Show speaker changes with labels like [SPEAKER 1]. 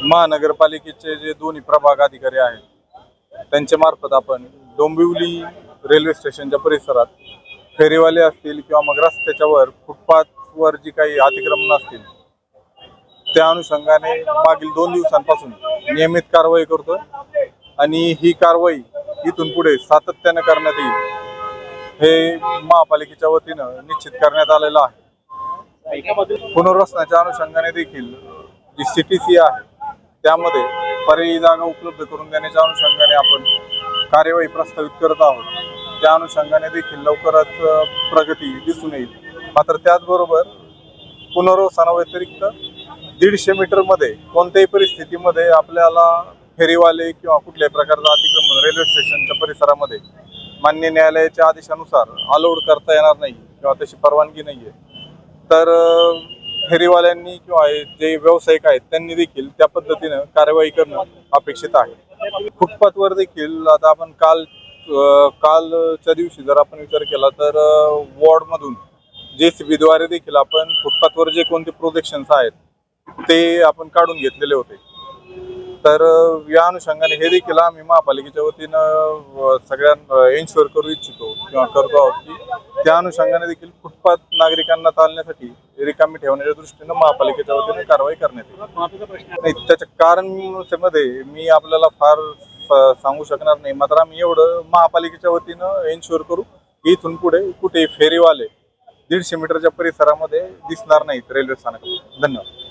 [SPEAKER 1] महानगरपालिकेचे जे दोन्ही प्रभाग अधिकारी आहेत त्यांच्या मार्फत आपण डोंबिवली रेल्वे स्टेशनच्या परिसरात फेरीवाले असतील किंवा मग रस्त्याच्या वर फुटपाथवर जी काही अतिक्रमण असतील त्या अनुषंगाने मागील 2 दिवसांपासून नियमित कारवाई करतोय आणि ही कारवाई इथून पुढे सातत्याने करण्यात येईल हे महापालिकेच्या वतीनं निश्चित करण्यात आलेलं आहे। पुनर्वसनाच्या अनुषंगाने देखील जी CTC आहे त्यामध्ये पर्यायी जागा उपलब्ध करून देण्याच्या अनुषंगाने आपण कार्यवाही प्रस्तावित करत आहोत। त्या अनुषंगाने देखील लवकरच प्रगती दिसून येईल। मात्र त्याचबरोबर पुनर्वसनाव्यतिरिक्त 150 मीटर मध्ये कोणत्याही परिस्थितीमध्ये आपल्याला फेरीवाले किंवा कुठल्याही प्रकारचा अतिक्रमण रेल्वे स्टेशनच्या परिसरामध्ये मान्य न्यायालयाच्या आदेशानुसार अलाउड करता येणार नाही किंवा तशी परवानगी नाहीये। तर फेरीवाल्यांनी किंवा जे व्यावसायिक आहेत त्यांनी देखील त्या पद्धतीने कार्यवाही करणं अपेक्षित आहे। फुटपाथवर देखील आता आपण कालच्या दिवशी जर आपण विचार केला तर वॉर्डमधून JCB द्वारे देखील आपण फुटपाथवर जे कोणते प्रोजेक्शन्स आहेत ते आपण काढून घेतलेले होते। तर या अनुषंगाने हे देखील आम्ही महापालिकेच्या वतीनं सगळ्यांना एन्श्योर करू इच्छितो किंवा करतो आहोत की त्या अनुषंगाने देखील फुटपाथ नागरिकांना चालण्यासाठी रिकामी ठेवण्याच्या दृष्टीनं महापालिकेच्या वतीने कारवाई करण्यात येईल। त्याच्या कारणमध्ये मी आपल्याला फार सांगू शकणार नाही, मात्र आम्ही एवढं महापालिकेच्या वतीनं एन्श्योर करू की इथून पुढे कुठे फेरीवाले 150 मीटरच्या परिसरामध्ये दिसणार नाहीत रेल्वे स्थानकात। धन्यवाद।